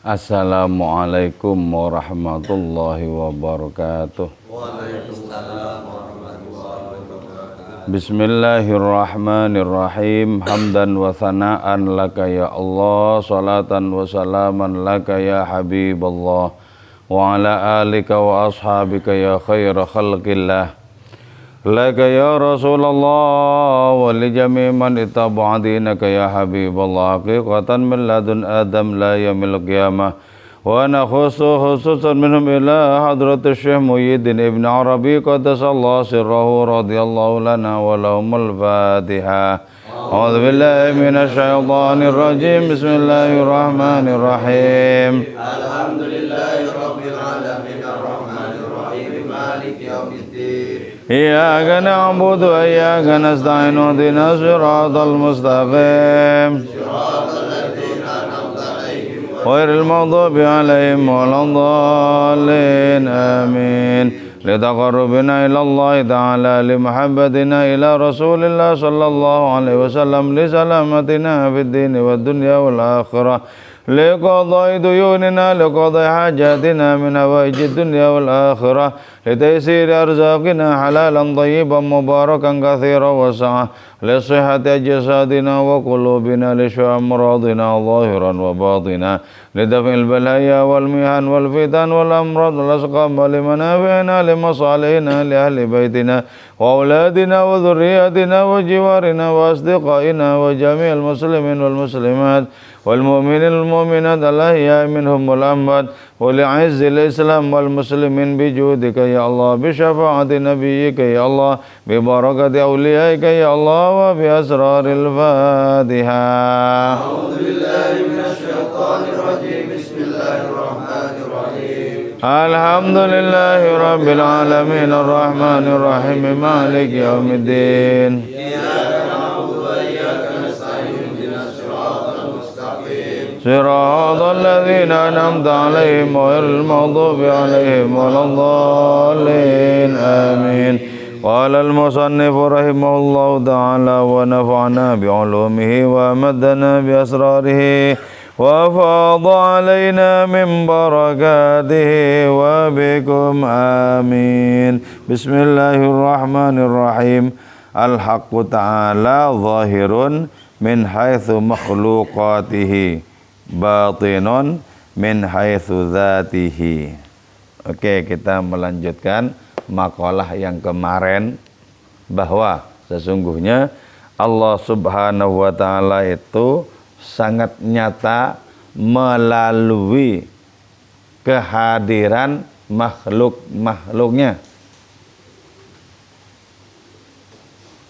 Assalamualaikum warahmatullahi wabarakatuh. Waalaikumsalam warahmatullahi wabarakatuh. Bismillahirrahmanirrahim. Hamdan wa thana'an laka ya Allah, salatan wa salaman laka ya Habiballah, wa ala alika wa ashabika ya khaira khalqillah. Laka ya Rasulullah wa li jami' man ittaba'a dinaka ya Habiballah, haqiqatan min ladun Adam la yamil qiyamah. Wa ana khususan minhum ila hadratus Syekh Muhyiddin Ibn Arabi qaddasallahu sirrahu radhiyallahu lana wa lahumul Fatiha. A'udzu billahi minasy syaithanir rajim. Bismillahirrahmanirrahim. Alhamdulillahi rabbil alamin arrahmanir rahim maliki yaumiddin. Iyyaka na'budu wa iyyaka nasta'in ihdinas siratal mustaqim Shiratal ladzina an'amta 'alaihim ghairil maghdubi 'alaihim waladdallin amin. Litaqarrubina ila Allah ta'ala li muhabbatina ila Rasulillah sallallahu alaihi wasallam li salamatina fid din wad dunya wal akhirah. لقضاء ديوننا لقضاء حاجاتنا من هوائج الدنيا والآخرة لتيسير أرزاقنا حلالا طيبا مباركا كثيرا وسعا لصحة أجسادنا وقلوبنا لشفاء أمراضنا ظاهرا وباطنا لدفع البلايا والمحن والفتن والأمراض والأسقام ولمنافعنا لمصالحنا لأهل بيتنا وأولادنا وذرياتنا وجوارنا وأصدقائنا وجميع المسلمين والمسلمات والمؤمنين والمؤمنات الأحياء منهم والأموات ولعز الإسلام والمسلمين بجودك يا الله بشفاعة نبيك يا الله ببركة أوليائك يا الله وبأسرار الفاتحة. أعوذ بالله من الشيطان الرجيم. بسم الله الرحمن الرحيم. الحمد لله رب العالمين الرحمن الرحيم مالك يوم الدين. إياك نعبد وإياك نستعين اهدنا الصراط المستقيم صراط الذين أنعمت عليهم غير المغضوب عليهم ولا الضالين آمين. قال المصنف رحمه الله تعالى ونفعنا بعلومه وأمدنا بأسراره وأفاض علينا من بركاته وبكم آمين. بسم الله الرحمن الرحيم. الحق تعالى ظاهر من حيث مخلوقاته batinun min haitsu dzatihi. Oke, kita melanjutkan makalah yang kemarin bahwa sesungguhnya Allah Subhanahu wa taala itu sangat nyata melalui kehadiran makhluk-makhluknya.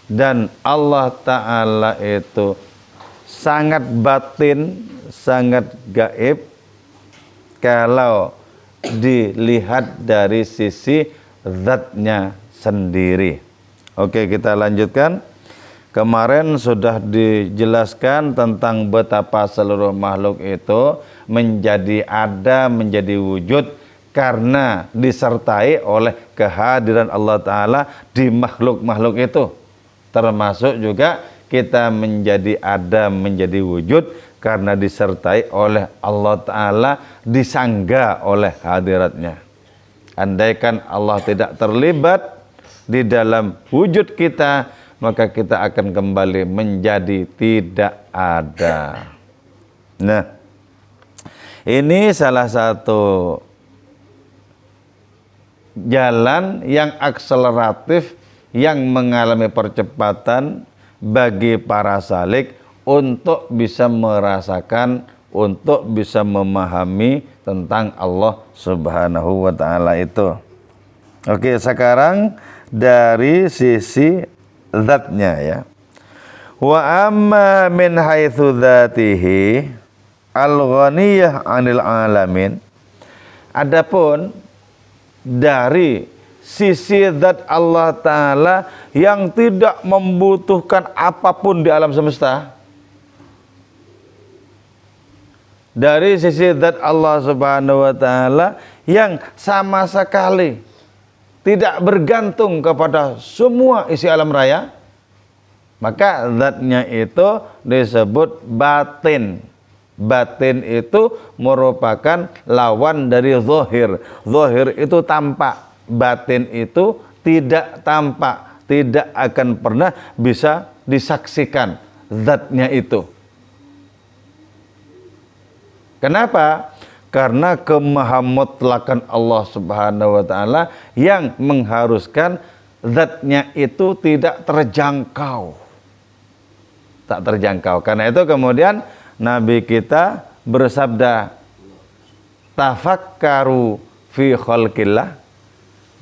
Dan Allah Ta'ala itu sangat batin, sangat gaib kalau dilihat dari sisi zatnya sendiri. Oke, kita lanjutkan. Kemarin sudah dijelaskan tentang betapa seluruh makhluk itu menjadi ada, menjadi wujud karena disertai oleh kehadiran Allah Ta'ala di makhluk-makhluk itu. Termasuk juga kita menjadi ada, menjadi wujud karena disertai oleh Allah Ta'ala, disangga oleh hadiratnya. Andaikan Allah tidak terlibat di dalam wujud kita, maka kita akan kembali menjadi tidak ada. Nah, ini salah satu jalan yang akseleratif yang mengalami percepatan bagi para salik untuk bisa merasakan, untuk bisa memahami tentang Allah Subhanahu wa taala itu. Oke, sekarang dari sisi zatnya ya. Wa amma min haitsu dzatihi al-ghaniyah 'anil alamin. Adapun dari sisi zat Allah Ta'ala yang tidak membutuhkan apapun di alam semesta, dari sisi zat Allah Subhanahu wa Ta'ala yang sama sekali tidak bergantung kepada semua isi alam raya, maka zatnya itu disebut batin. Batin itu merupakan lawan dari zahir. Zahir itu tampak, batin itu tidak tampak, tidak akan pernah bisa disaksikan zatnya itu. Kenapa? Karena kemahamutlakan Allah Subhanahu wa taala yang mengharuskan zatnya itu tidak terjangkau. Tak terjangkau. Karena itu kemudian Nabi kita bersabda, tafakkaru fi khalqillah,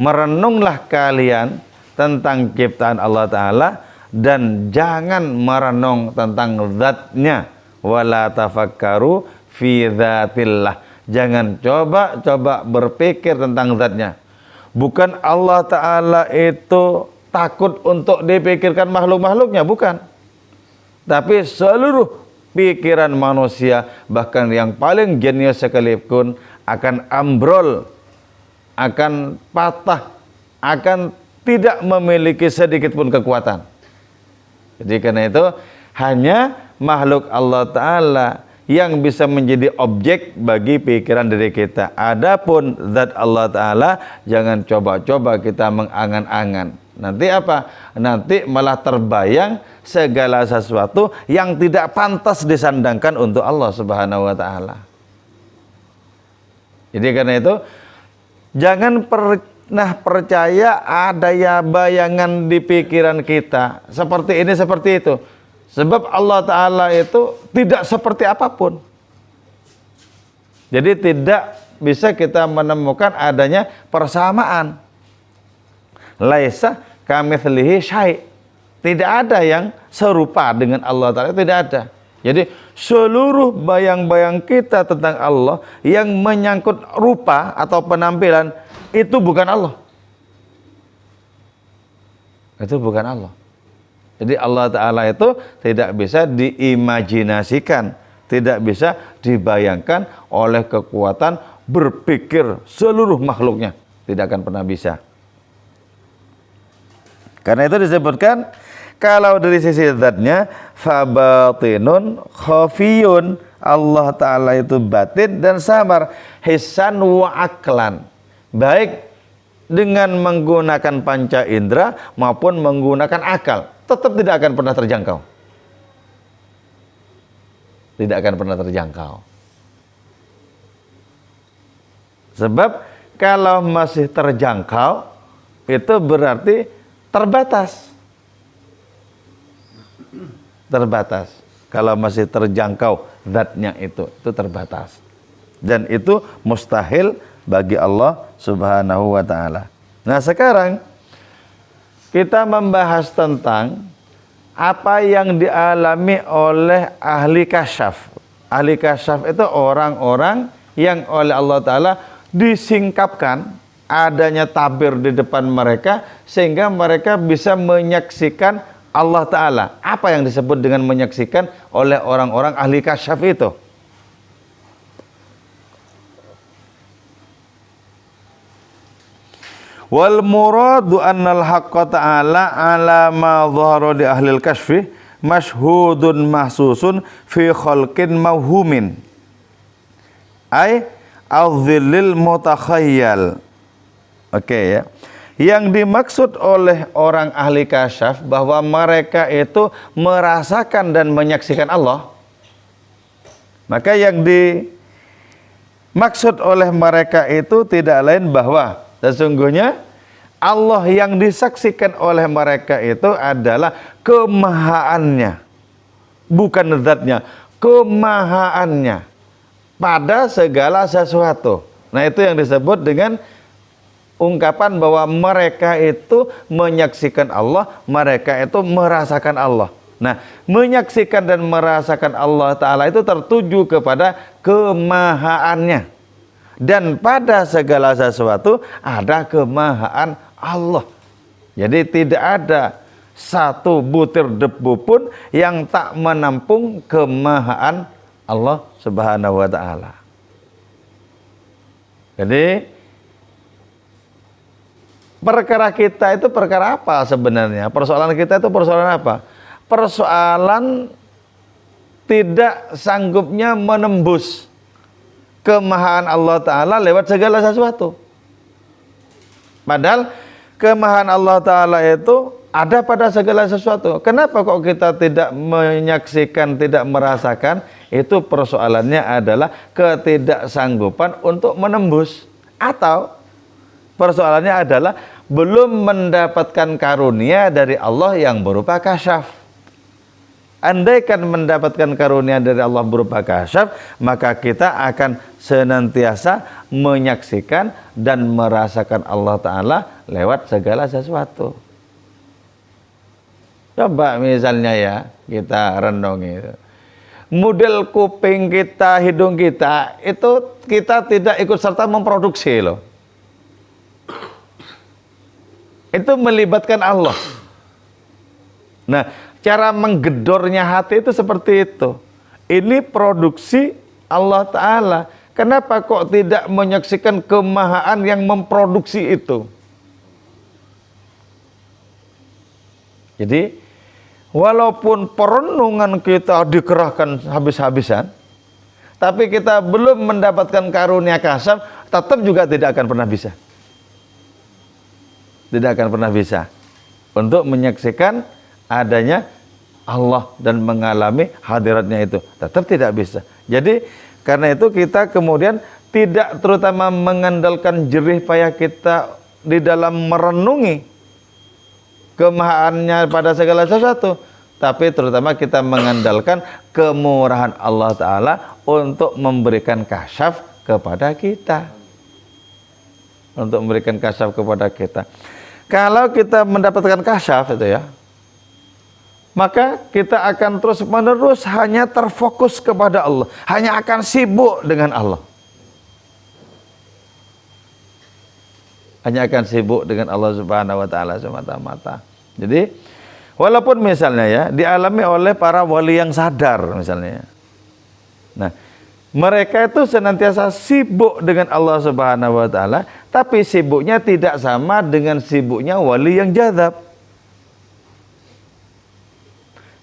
merenunglah kalian tentang ciptaan Allah Ta'ala dan jangan merenung tentang zatnya. Wala tafakkaru fi dzatillah, jangan coba berpikir tentang zatnya. Bukan Allah Ta'ala itu takut untuk dipikirkan makhluk-makhluknya, bukan. Tapi seluruh pikiran manusia, bahkan yang paling jenius sekalipun, akan ambrol, akan patah, akan tidak memiliki sedikit pun kekuatan. Jadi karena itu hanya makhluk Allah Ta'ala yang bisa menjadi objek bagi pikiran diri kita. Adapun zat Allah Ta'ala jangan coba-coba kita mengangan-angan. Nanti apa? Nanti malah terbayang segala sesuatu yang tidak pantas disandangkan untuk Allah Subhanahu wa taala. Jadi karena itu jangan pernah percaya ada ya bayangan di pikiran kita seperti ini seperti itu. Sebab Allah Ta'ala itu tidak seperti apapun. Jadi tidak bisa kita menemukan adanya persamaan. Laisa kamitslihi syai'. Tidak ada yang serupa dengan Allah Ta'ala, tidak ada. Jadi seluruh bayang-bayang kita tentang Allah yang menyangkut rupa atau penampilan itu bukan Allah. Itu bukan Allah. Jadi Allah Ta'ala itu tidak bisa diimajinasikan, tidak bisa dibayangkan oleh kekuatan berpikir seluruh makhluknya. Tidak akan pernah bisa. Karena itu disebutkan kalau dari sisi zatnya fabatinun khafiyun, Allah Ta'ala itu batin dan samar, hissan wa aklan, baik dengan menggunakan panca indera maupun menggunakan akal, tetap tidak akan pernah terjangkau. Tidak akan pernah terjangkau. Sebab kalau masih terjangkau itu berarti terbatas. Terbatas. Kalau masih terjangkau zatnya itu terbatas. Dan itu mustahil bagi Allah Subhanahu wa taala. Nah, sekarang kita membahas tentang apa yang dialami oleh ahli kasyaf. Ahli kasyaf itu orang-orang yang oleh Allah Ta'ala disingkapkan adanya tabir di depan mereka sehingga mereka bisa menyaksikan Allah Ta'ala. Apa yang disebut dengan menyaksikan oleh orang-orang ahli kasyaf itu? Wal muradu annal haqqa ta'ala ala ma dhahara di ahlil kasyfi mashhudun mahsusun fi khalqin mawhumin ay al-dhillil mutakhayyal. Oke ya. Yang dimaksud oleh orang ahli kasyaf bahwa mereka itu merasakan dan menyaksikan Allah. Maka yang dimaksud oleh mereka itu tidak lain bahwa sesungguhnya Allah yang disaksikan oleh mereka itu adalah kemahaannya, bukan zatnya, kemahaannya pada segala sesuatu. Nah, itu yang disebut dengan ungkapan bahwa mereka itu menyaksikan Allah, mereka itu merasakan Allah. Nah, menyaksikan dan merasakan Allah Ta'ala itu tertuju kepada kemahaannya. Dan pada segala sesuatu ada kemahaan Allah. Jadi tidak ada satu butir debu pun yang tak menampung kemahaan Allah Subhanahu wa Ta'ala. Jadi perkara kita itu perkara apa sebenarnya? Persoalan kita itu persoalan apa? Persoalan tidak sanggupnya menembus kemahaan Allah Ta'ala lewat segala sesuatu. Padahal kemahaan Allah Ta'ala itu ada pada segala sesuatu. Kenapa kok kita tidak menyaksikan, tidak merasakan? Itu persoalannya adalah ketidaksanggupan untuk menembus. Atau persoalannya adalah belum mendapatkan karunia dari Allah yang berupa kasyaf. Andaikan mendapatkan karunia dari Allah berupa kasyaf, maka kita akan senantiasa menyaksikan dan merasakan Allah Ta'ala lewat segala sesuatu. Coba misalnya ya, kita renungi. Model kuping kita, hidung kita, itu kita tidak ikut serta memproduksi loh. Itu melibatkan Allah. Nah, cara menggedornya hati itu seperti itu. Ini produksi Allah Ta'ala. Kenapa kok tidak menyaksikan kemahaan yang memproduksi itu? Jadi, walaupun perenungan kita dikerahkan habis-habisan, tapi kita belum mendapatkan karunia kasyaf, tetap juga tidak akan pernah bisa. Tidak akan pernah bisa untuk menyaksikan adanya Allah dan mengalami hadiratnya itu. Tetap tidak bisa. Jadi karena itu kita kemudian tidak terutama mengandalkan jerih payah kita di dalam merenungi kemahaannya pada segala sesuatu, tapi terutama kita mengandalkan kemurahan Allah Ta'ala untuk memberikan kasyaf kepada kita. Untuk memberikan kasyaf kepada kita. Kalau kita mendapatkan kasyaf itu ya, maka kita akan terus menerus hanya terfokus kepada Allah, hanya akan sibuk dengan Allah, hanya akan sibuk dengan Allah Subhanahu Wa Taala semata-mata. Jadi walaupun misalnya ya dialami oleh para wali yang sadar misalnya, nah mereka itu senantiasa sibuk dengan Allah Subhanahu Wa Taala, tapi sibuknya tidak sama dengan sibuknya wali yang jadzab.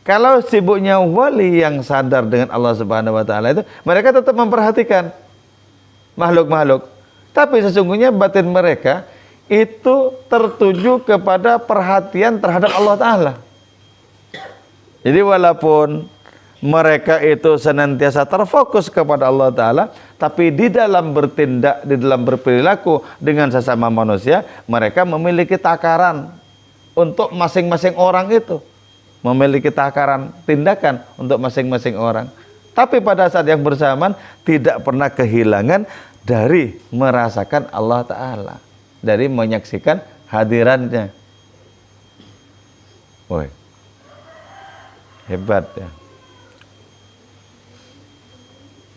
Kalau sibuknya wali yang sadar dengan Allah Subhanahu Wa Taala itu, mereka tetap memperhatikan makhluk-makhluk, tapi sesungguhnya batin mereka itu tertuju kepada perhatian terhadap Allah Ta'ala. Jadi walaupun mereka itu senantiasa terfokus kepada Allah Ta'ala, tapi di dalam bertindak, di dalam berperilaku dengan sesama manusia, mereka memiliki takaran untuk masing-masing orang itu. Memiliki takaran tindakan untuk masing-masing orang. Tapi pada saat yang bersamaan tidak pernah kehilangan dari merasakan Allah Ta'ala, dari menyaksikan hadirannya. Woi, hebat ya.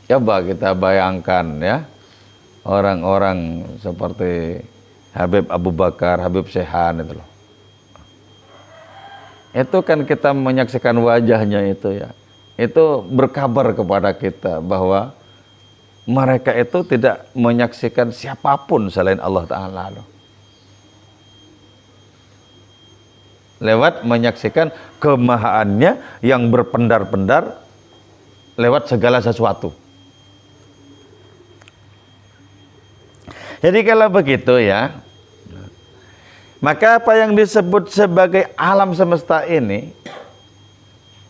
Coba kita bayangkan ya, orang-orang seperti Habib Abu Bakar, Habib Syehan itu loh. Itu kan kita menyaksikan wajahnya itu ya, itu berkabar kepada kita bahwa mereka itu tidak menyaksikan siapapun selain Allah Ta'ala loh. Lewat menyaksikan kemahaannya yang berpendar-pendar lewat segala sesuatu. Jadi kalau begitu ya, maka apa yang disebut sebagai alam semesta ini,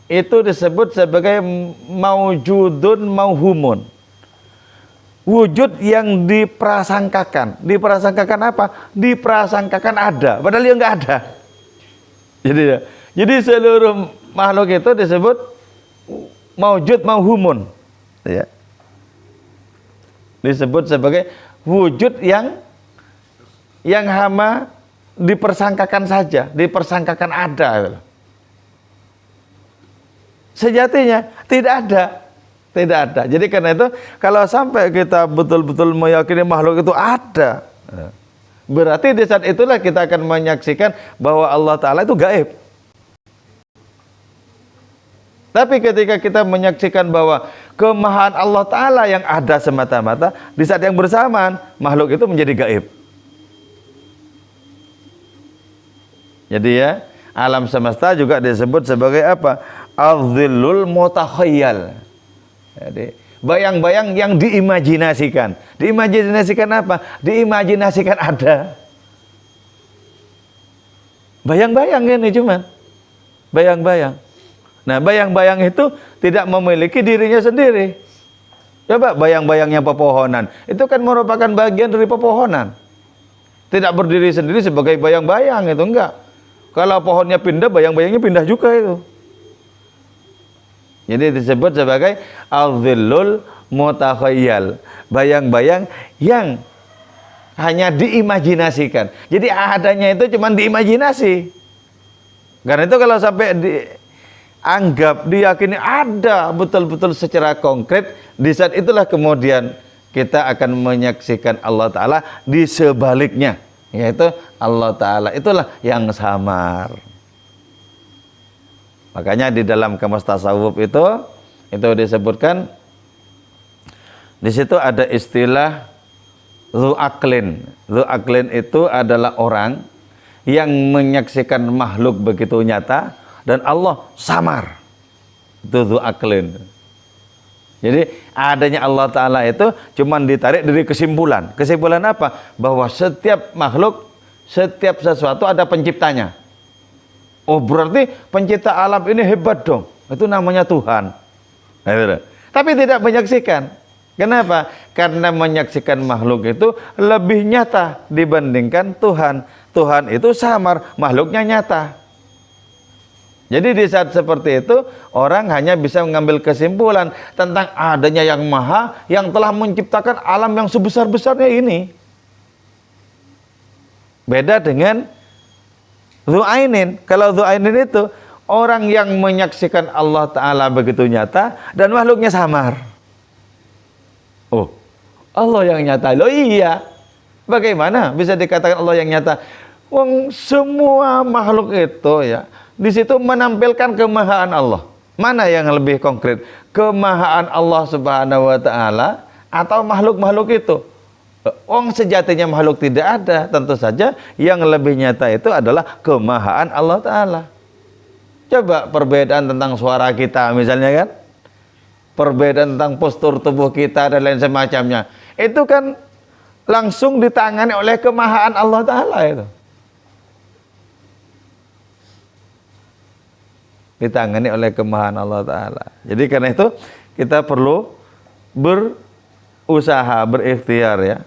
itu disebut sebagai maujudun mauhumun. Wujud yang diprasangkakan. Diprasangkakan apa? Diprasangkakan ada, padahal dia nggak ada. Jadi seluruh makhluk itu disebut maujud mauhumun. Ya. Disebut sebagai wujud yang hama dipersangkakan saja, dipersangkakan ada. Sejatinya tidak ada. Tidak ada. Jadi karena itu kalau sampai kita betul-betul meyakini makhluk itu ada, berarti di saat itulah kita akan menyaksikan bahwa Allah Ta'ala itu gaib. Tapi ketika kita menyaksikan bahwa kemahaan Allah Ta'ala yang ada semata-mata, di saat yang bersamaan makhluk itu menjadi gaib. Jadi ya, alam semesta juga disebut sebagai apa? az-zillul mutakhayyal. Jadi bayang-bayang yang diimajinasikan. Diimajinasikan apa? Diimajinasikan ada. Bayang-bayang ini cuman. Bayang-bayang. Nah, bayang-bayang itu tidak memiliki dirinya sendiri. Coba bayang-bayangnya pepohonan. Itu kan merupakan bagian dari pepohonan. Tidak berdiri sendiri sebagai bayang-bayang, itu enggak. Kalau pohonnya pindah, bayang-bayangnya pindah juga itu. Jadi disebut sebagai al-dhillul mutakhayyal. Bayang-bayang yang hanya diimajinasikan. Jadi adanya itu cuma diimajinasi. Karena itu kalau sampai dianggap, diyakini ada betul-betul secara konkret, di saat itulah kemudian kita akan menyaksikan Allah Ta'ala di sebaliknya. Yaitu Allah Ta'ala itulah yang samar. Makanya di dalam kamus tasawuf itu disebutkan, di situ ada istilah Dzu aqlin. Dzu aqlin itu adalah orang yang menyaksikan makhluk begitu nyata dan Allah samar. Itu dzu aqlin. Jadi adanya Allah Ta'ala itu cuma ditarik dari kesimpulan. Kesimpulan apa? Bahwa setiap makhluk, setiap sesuatu ada penciptanya. Oh, berarti pencipta alam ini hebat dong. Itu namanya Tuhan. Tapi tidak menyaksikan. Kenapa? Karena menyaksikan makhluk itu lebih nyata dibandingkan Tuhan. Tuhan itu samar, makhluknya nyata. Jadi di saat seperti itu, orang hanya bisa mengambil kesimpulan tentang adanya yang maha, yang telah menciptakan alam yang sebesar-besarnya ini. Beda dengan Dzu ainin. Kalau Dzu ainin itu, orang yang menyaksikan Allah Ta'ala begitu nyata, dan makhluknya samar. Oh, Allah yang nyata. Loh iya. Bagaimana bisa dikatakan Allah yang nyata? Wong semua makhluk itu ya, di situ menampilkan kemahaan Allah. Mana yang lebih konkret? Kemahaan Allah Subhanahu wa Ta'ala atau makhluk-makhluk itu? Wong sejatinya makhluk tidak ada. Tentu saja yang lebih nyata itu adalah kemahaan Allah Ta'ala. Coba perbedaan tentang suara kita misalnya kan, perbedaan tentang postur tubuh kita dan lain semacamnya, itu kan langsung ditangani oleh kemahaan Allah Ta'ala itu. Ditangani oleh kemahaan Allah Ta'ala. Jadi karena itu kita perlu berusaha, berikhtiar ya.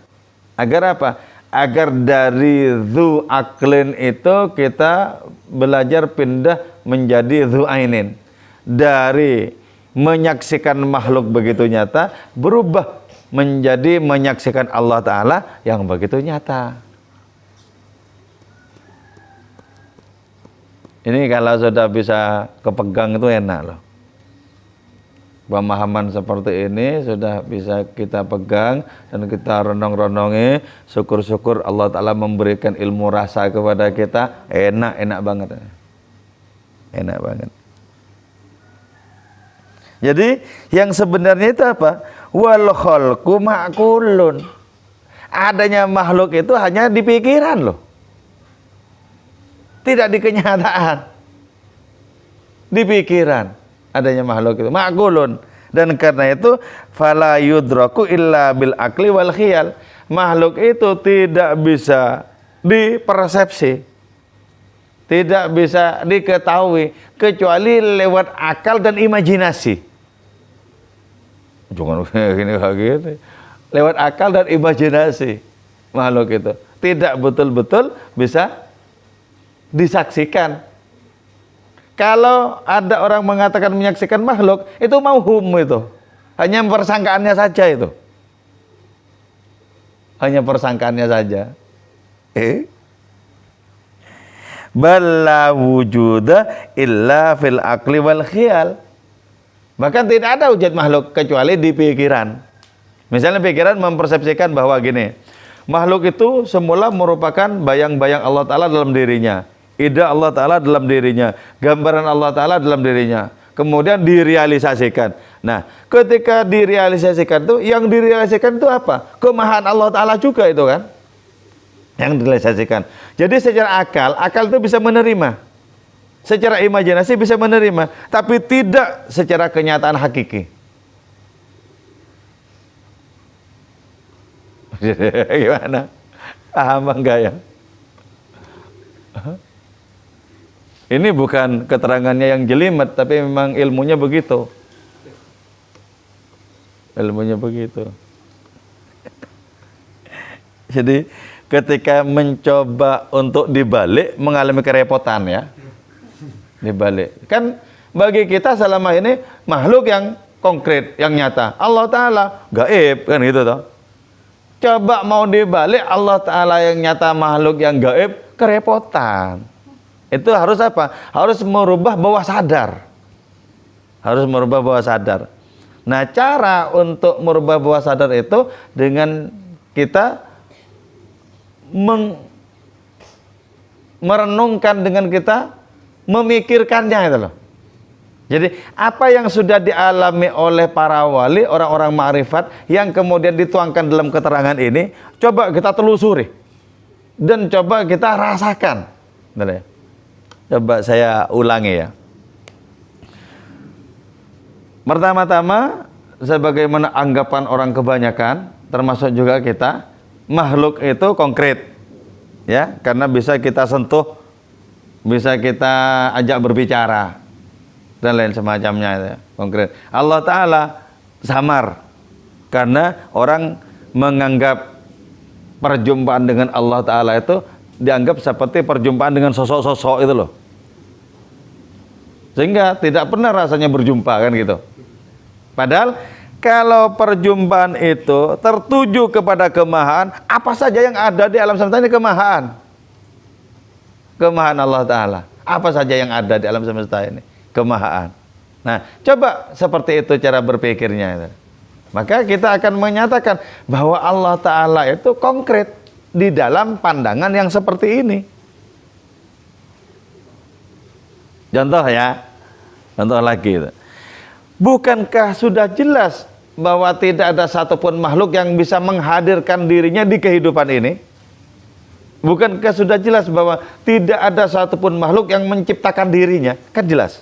Agar apa? Agar dari dzu aqlin itu kita belajar pindah menjadi dzu ainin. Dari menyaksikan makhluk begitu nyata, berubah menjadi menyaksikan Allah Ta'ala yang begitu nyata. Ini kalau sudah bisa kepegang itu enak loh. Pemahaman seperti ini sudah bisa kita pegang dan kita renong-renongi. Syukur-syukur Allah Ta'ala memberikan ilmu rasa kepada kita. Enak banget. Enak banget. Jadi yang sebenarnya itu apa? Wal khalqu ma'qulun. Adanya makhluk itu hanya di pikiran loh. Tidak di kenyataan. Di pikiran adanya makhluk itu ma'qulun. Dan karena itu fala yudraku illa bil aqli wal khiyal. Makhluk itu tidak bisa dipersepsi, tidak bisa diketahui kecuali lewat akal dan imajinasi. Jangan gini. Lewat akal dan imajinasi makhluk itu tidak betul-betul bisa disaksikan. Kalau ada orang mengatakan menyaksikan makhluk, itu mauhum itu. Hanya persangkaannya saja itu. Hanya persangkaannya saja. Balla wujuda illa fil aqli wal khiyal. Bahkan tidak ada wujud makhluk kecuali di pikiran. Misalnya pikiran mempersepsikan bahwa gini, makhluk itu semula merupakan bayang-bayang Allah Ta'ala dalam dirinya, ide Allah Ta'ala dalam dirinya, gambaran Allah Ta'ala dalam dirinya, kemudian direalisasikan. Nah, ketika direalisasikan itu, yang direalisasikan itu apa? Kemahaan Allah Ta'ala juga itu kan, yang direalisasikan. Jadi secara akal itu bisa menerima. secara imajinasi bisa menerima, tapi tidak secara kenyataan hakiki. Gimana? Paham enggak ya? Ini bukan keterangannya yang jelimet, tapi memang ilmunya begitu. Ilmunya begitu. Jadi ketika mencoba untuk dibalik, mengalami kerepotan ya. Dibalik. Kan bagi kita selama ini makhluk yang konkret, yang nyata. Allah Ta'ala gaib, kan gitu toh. Coba mau dibalik, Allah Ta'ala yang nyata, makhluk yang gaib, kerepotan. Itu harus apa? Harus merubah bawah sadar. Harus merubah bawah sadar. Nah, cara untuk merubah bawah sadar itu dengan kita merenungkan, dengan kita memikirkannya itu loh. Jadi apa yang sudah dialami oleh para wali, orang-orang ma'rifat yang kemudian dituangkan dalam keterangan ini, coba kita telusuri dan coba kita rasakan. Benar ya? Coba saya ulangi ya. Pertama-tama, sebagaimana anggapan orang kebanyakan, termasuk juga kita, makhluk itu konkret, ya, karena bisa kita sentuh, bisa kita ajak berbicara, dan lain semacamnya, ya, konkret. Allah Ta'ala samar, karena orang menganggap perjumpaan dengan Allah Ta'ala itu dianggap seperti perjumpaan dengan sosok-sosok itu loh, sehingga tidak pernah rasanya berjumpa kan gitu. Padahal kalau perjumpaan itu tertuju kepada kemahaan, apa saja yang ada di alam semesta ini kemahaan. Kemahaan Allah Ta'ala. Apa saja yang ada di alam semesta ini kemahaan. Nah, coba seperti itu cara berpikirnya. Maka kita akan menyatakan bahwa Allah Ta'ala itu konkret di dalam pandangan yang seperti ini. Contoh ya, contoh lagi. Bukankah sudah jelas bahwa tidak ada satupun makhluk yang bisa menghadirkan dirinya di kehidupan ini? Bukankah sudah jelas bahwa tidak ada satupun makhluk yang menciptakan dirinya? Kan jelas.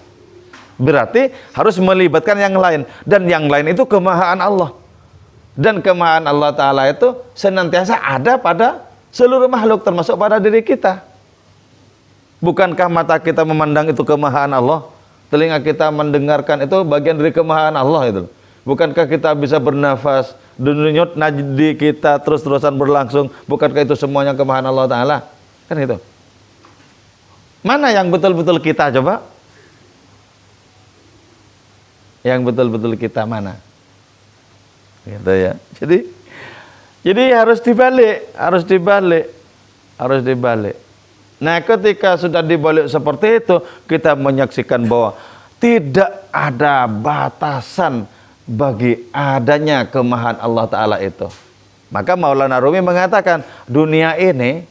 Berarti harus melibatkan yang lain. Dan yang lain itu kemahaan Allah. Dan kemahaan Allah Ta'ala itu senantiasa ada pada seluruh makhluk, termasuk pada diri kita. Bukankah mata kita memandang itu kemahaan Allah? Telinga kita mendengarkan itu bagian dari kemahaan Allah itu. Bukankah kita bisa bernafas, denyut nadi kita terus-terusan berlangsung? Bukankah itu semuanya kemahaan Allah Ta'ala? Kan itu. Mana yang betul-betul kita coba? Yang betul-betul kita mana? Gitu ya. Jadi harus dibalik. Nah, ketika sudah dibalik seperti itu, kita menyaksikan bahwa tidak ada batasan bagi adanya kemahaan Allah Ta'ala itu. Maka Maulana Rumi mengatakan, dunia ini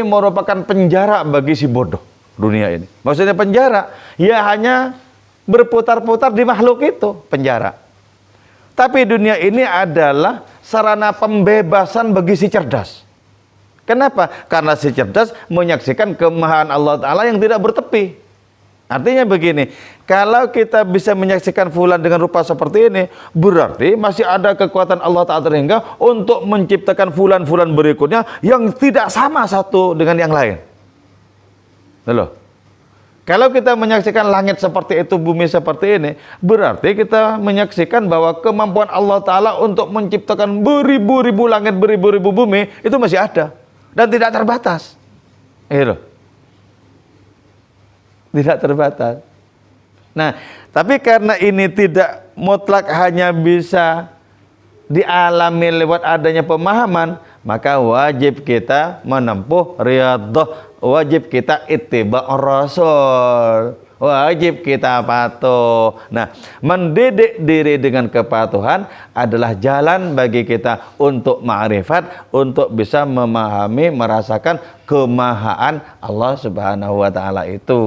merupakan penjara bagi si bodoh. Dunia ini. Maksudnya penjara, ya hanya berputar-putar di makhluk itu, penjara. Tapi dunia ini adalah sarana pembebasan bagi si cerdas. Kenapa? Karena si cerdas menyaksikan kemahaan Allah Ta'ala yang tidak bertepi. Artinya begini, kalau kita bisa menyaksikan fulan dengan rupa seperti ini, berarti masih ada kekuatan Allah Ta'ala terhingga untuk menciptakan fulan-fulan berikutnya yang tidak sama satu dengan yang lain. Loh. Kalau kita menyaksikan langit seperti itu, bumi seperti ini, berarti kita menyaksikan bahwa kemampuan Allah Ta'ala untuk menciptakan beribu-ribu langit, beribu-ribu bumi, itu masih ada. Dan tidak terbatas. Tidak terbatas. Nah, tapi karena ini tidak mutlak hanya bisa dialami lewat adanya pemahaman, maka wajib kita menempuh riyadhah, wajib kita ittiba'ur rasul, wajib kita patuh. Nah, mendidik diri dengan kepatuhan adalah jalan bagi kita untuk ma'rifat, untuk bisa memahami, merasakan kemahaan Allah Subhanahu wa Ta'ala itu.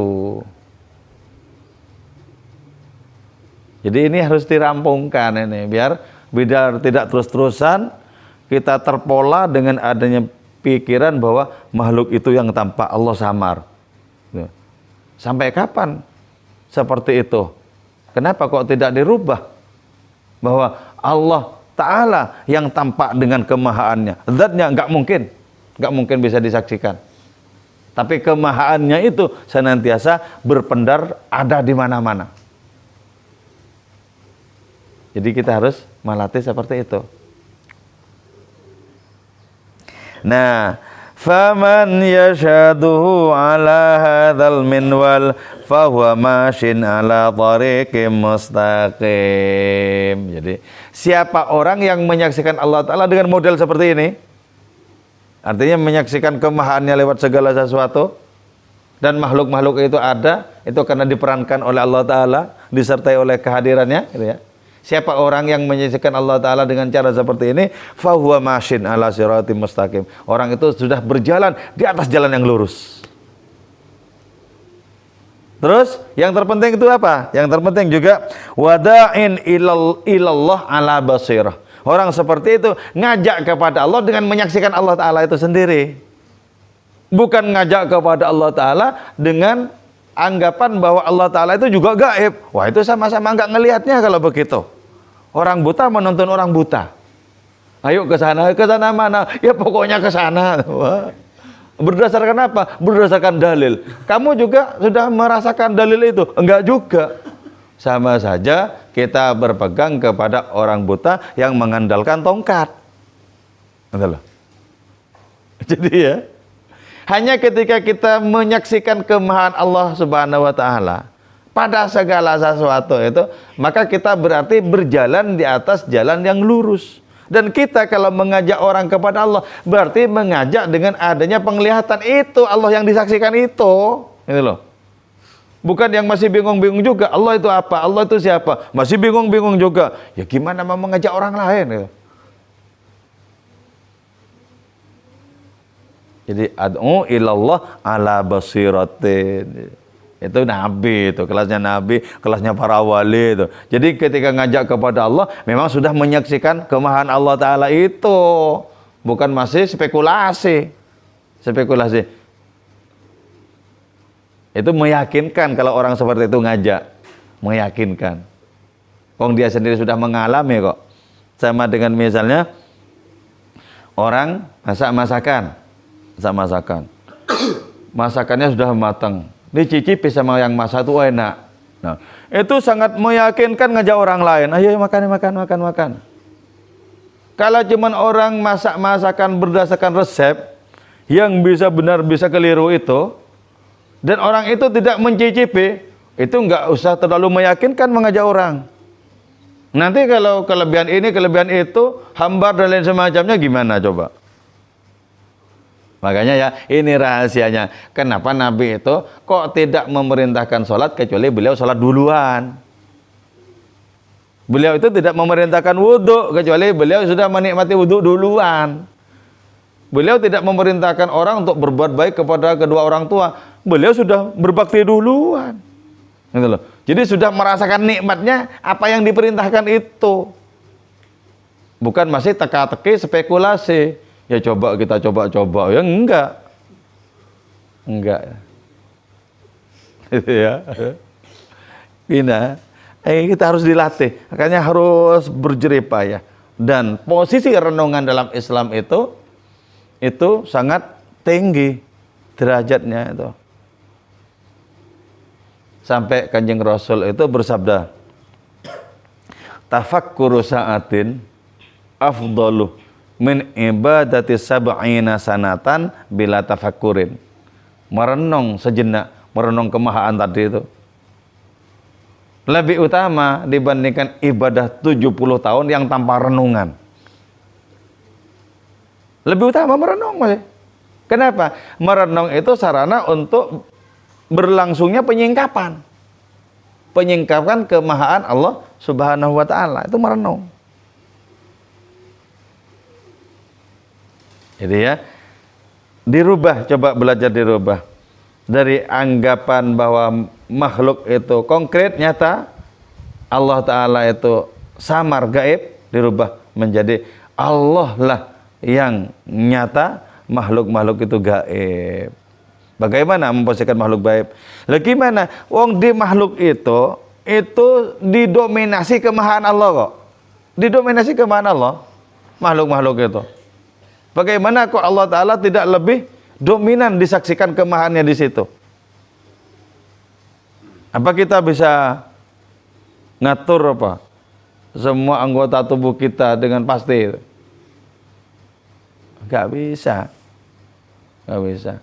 Jadi ini harus dirampungkan ini, biar tidak terus-terusan kita terpola dengan adanya pikiran bahwa makhluk itu yang tampak Allah samar. Sampai kapan seperti itu? Kenapa kok tidak dirubah? Bahwa Allah Ta'ala yang tampak dengan kemahaannya. Zatnya nggak mungkin bisa disaksikan. Tapi kemahaannya itu senantiasa berpendar ada di mana-mana. Jadi kita harus melatih seperti itu. Nah, faman yashhaduhu ala hadzal minwal fahuwa mashin ala tariqim mustaqim. Jadi, siapa orang yang menyaksikan Allah Ta'ala dengan model seperti ini? Artinya menyaksikan kemahaannya lewat segala sesuatu. Dan makhluk-makhluk itu ada, itu karena diperankan oleh Allah Ta'ala, disertai oleh kehadirannya, gitu ya. Siapa orang yang menyaksikan Allah Ta'ala dengan cara seperti ini, fahuwa mashin ala siratim mustaqim. Orang itu sudah berjalan di atas jalan yang lurus. Terus yang terpenting itu apa? Yang terpenting juga wada'in ilallah ala basirah. Orang seperti itu ngajak kepada Allah dengan menyaksikan Allah Ta'ala itu sendiri. Bukan ngajak kepada Allah Ta'ala dengan anggapan bahwa Allah Ta'ala itu juga gaib. Wah, itu sama-sama nggak ngelihatnya kalau begitu. Orang buta menonton orang buta. Ayo ke sana mana? Ya pokoknya ke sana. Berdasarkan apa? Berdasarkan dalil. Kamu juga sudah merasakan dalil itu? Enggak juga. Sama saja kita berpegang kepada orang buta yang mengandalkan tongkat. Betul. Jadi ya, hanya ketika kita menyaksikan kemahaan Allah Subhanahu wa Ta'ala pada segala sesuatu itu, maka kita berarti berjalan di atas jalan yang lurus. Dan kita kalau mengajak orang kepada Allah, berarti mengajak dengan adanya penglihatan itu, Allah yang disaksikan itu. Gitu loh. Bukan yang masih bingung-bingung juga, Allah itu apa, Allah itu siapa, masih bingung-bingung juga. Ya gimana mau mengajak orang lain gitu. Jadi ad'u ilallah ala basiratin. Itu nabi, itu kelasnya nabi, kelasnya para wali itu. Jadi ketika ngajak kepada Allah, memang sudah menyaksikan kemahaan Allah Ta'ala itu. Bukan masih spekulasi. Spekulasi. Itu meyakinkan kalau orang seperti itu ngajak. Meyakinkan. Wong dia sendiri sudah mengalami kok. Sama dengan misalnya orang masak masakan. Masakannya sudah matang, dicicipi sama yang masak itu enak. Nah, itu sangat meyakinkan ngajak orang lain. Ayo makan. Kalau cuman orang masak masakan berdasarkan resep yang bisa benar bisa keliru itu, dan orang itu tidak mencicipi, itu nggak usah terlalu meyakinkan mengajak orang. Nanti kalau kelebihan ini kelebihan itu hambar dan lain semacamnya gimana coba? Makanya ya, ini rahasianya. Kenapa Nabi itu kok tidak memerintahkan sholat kecuali beliau sholat duluan. Beliau itu tidak memerintahkan wudhu kecuali beliau sudah menikmati wudhu duluan. Beliau tidak memerintahkan orang untuk berbuat baik kepada kedua orang tua. Beliau sudah berbakti duluan. Gitu loh. Jadi sudah merasakan nikmatnya apa yang diperintahkan itu. Bukan masih teka-teki spekulasi. Ya kita coba ya enggak ya. Kita harus dilatih, makanya harus berjeripah ya. Dan posisi renungan dalam Islam itu sangat tinggi derajatnya itu. Sampai Kanjeng Rasul itu bersabda, tafakkuru sa'atin afdalu min ibadati sab'ina sanatan bila tafakkurin. Merenung sejenak, merenung kemahaan tadi itu lebih utama dibandingkan ibadah 70 tahun yang tanpa renungan. Lebih utama merenung, Mas. Kenapa? Merenung itu sarana untuk berlangsungnya penyingkapan kemahaan Allah Subhanahu wa Ta'ala. Itu merenung. Jadi ya, dirubah, coba belajar dirubah dari anggapan bahwa makhluk itu konkret, nyata, Allah Ta'ala itu samar, gaib, dirubah menjadi Allah lah yang nyata, makhluk-makhluk itu gaib. Bagaimana memposisikan makhluk gaib? Lah gimana? Wong di makhluk itu didominasi kemahaan Allah kok. Didominasi kemahaan Allah. Makhluk-makhluk itu. Bagaimana kok Allah Ta'ala tidak lebih dominan disaksikan kemahaannya di situ? Apa kita bisa ngatur apa? Semua anggota tubuh kita dengan pasti? Gak bisa. Gak bisa.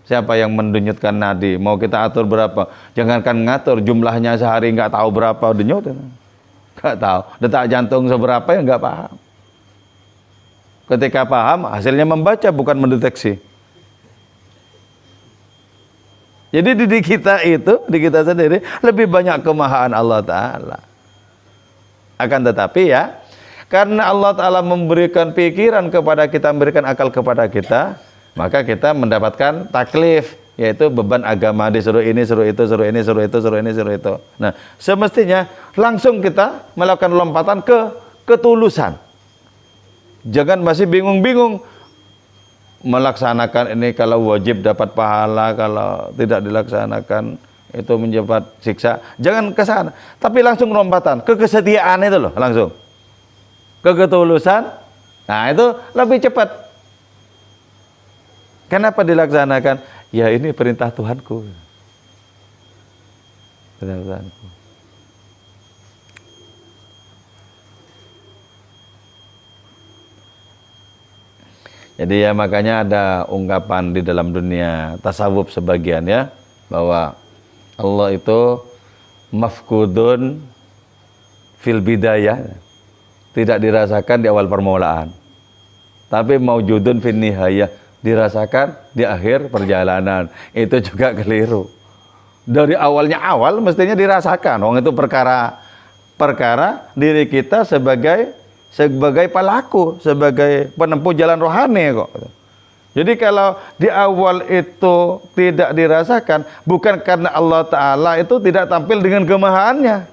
Siapa yang mendenyutkan nadi? Mau kita atur berapa? Jangankan ngatur, jumlahnya sehari nggak tahu berapa denyut. Nggak tahu. Detak jantung seberapa ya nggak paham. Ketika paham, hasilnya membaca bukan mendeteksi. Jadi di kita sendiri lebih banyak kemahaan Allah Ta'ala. Akan tetapi ya, karena Allah Ta'ala memberikan pikiran kepada kita, memberikan akal kepada kita, maka kita mendapatkan taklif, yaitu beban agama, disuruh ini, suruh itu, suruh ini, suruh itu, suruh ini, suruh itu. Nah, semestinya langsung kita melakukan lompatan ke ketulusan. Jangan masih bingung-bingung melaksanakan ini, kalau wajib dapat pahala, kalau tidak dilaksanakan itu mendapat siksa. Jangan ke sana, tapi langsung lompatan ke kesetiaan itu loh, langsung ke ketulusan. Nah, itu lebih cepat. Kenapa dilaksanakan? Ya ini perintah Tuhanku. Perintah Tuhanku. Jadi ya makanya ada ungkapan di dalam dunia tasawuf sebagian ya, bahwa Allah itu mafkudun fil bidayah, tidak dirasakan di awal permulaan, tapi maujudun fin nihayah, dirasakan di akhir perjalanan. Itu juga keliru. Dari awalnya mestinya dirasakan. Wong itu perkara diri kita sebagai pelaku, sebagai penempuh jalan rohani kok. Jadi kalau di awal itu tidak dirasakan, bukan karena Allah Ta'ala itu tidak tampil dengan kemahaannya,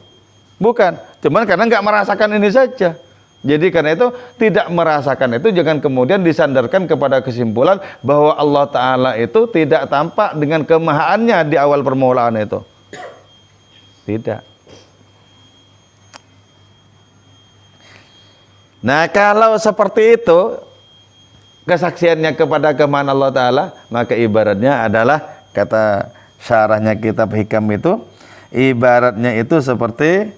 bukan, cuman karena nggak merasakan ini saja. Jadi karena itu tidak merasakan itu jangan kemudian disandarkan kepada kesimpulan bahwa Allah Ta'ala itu tidak tampak dengan kemahaannya di awal permulaan itu. Tidak. Nah, kalau seperti itu kesaksiannya kepada kemahaan Allah Ta'ala, maka ibaratnya adalah, kata syarahnya kitab Hikam itu, ibaratnya itu seperti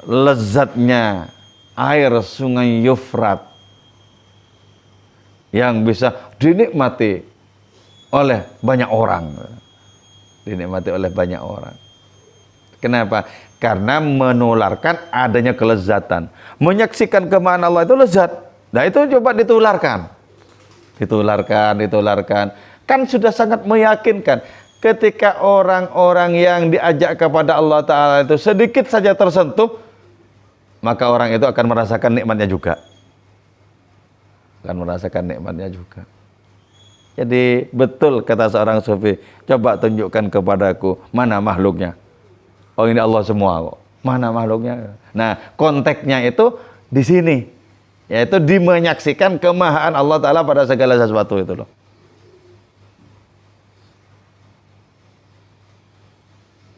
lezatnya air sungai Yufrat yang bisa dinikmati oleh banyak orang. Dinikmati oleh banyak orang. Kenapa? Karena menularkan adanya kelezatan. Menyaksikan kemahaan Allah itu lezat. Nah itu coba ditularkan. Ditularkan. Kan sudah sangat meyakinkan. Ketika orang-orang yang diajak kepada Allah Ta'ala itu sedikit saja tersentuh, maka orang itu akan merasakan nikmatnya juga. Akan merasakan nikmatnya juga. Jadi betul kata seorang sufi, coba tunjukkan kepadaku mana makhluknya. Oh ini Allah semua kok. Mana makhluknya? Nah konteksnya itu di sini. Yaitu dimenyaksikan kemahaan Allah Ta'ala pada segala sesuatu itu loh.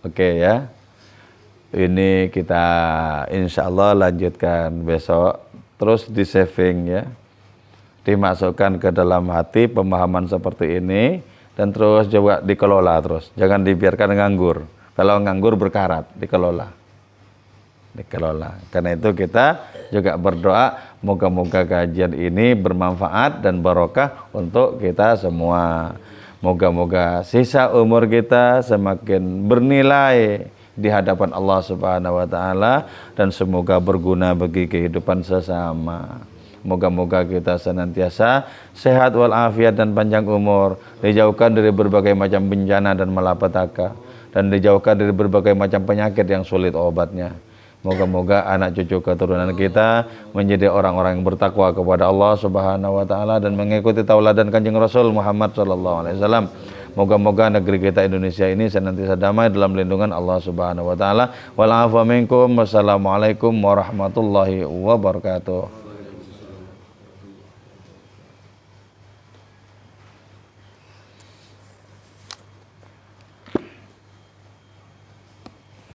Oke ya. Ini kita insya Allah lanjutkan besok. Terus di saving ya, dimasukkan ke dalam hati pemahaman seperti ini, dan terus coba dikelola terus. Jangan dibiarkan nganggur. Kalau nganggur berkarat, dikelola. Karena itu kita juga berdoa moga-moga kajian ini bermanfaat dan barokah untuk kita semua. Moga-moga sisa umur kita semakin bernilai di hadapan Allah Subhanahu wa Ta'ala, dan semoga berguna bagi kehidupan sesama. Moga-moga kita senantiasa sehat walafiat dan panjang umur, dijauhkan dari berbagai macam bencana dan malapetaka, dan dijauhkan dari berbagai macam penyakit yang sulit obatnya. Moga-moga anak cucu keturunan kita menjadi orang-orang yang bertakwa kepada Allah Subhanahu wa Ta'ala dan mengikuti tauladan Kanjeng Rasul Muhammad sallallahu alaihi wasallam. Moga-moga negeri kita Indonesia ini senantiasa damai dalam lindungan Allah Subhanahu wa Ta'ala. Wal afu minkum. Wassalamualaikum warahmatullahi wabarakatuh.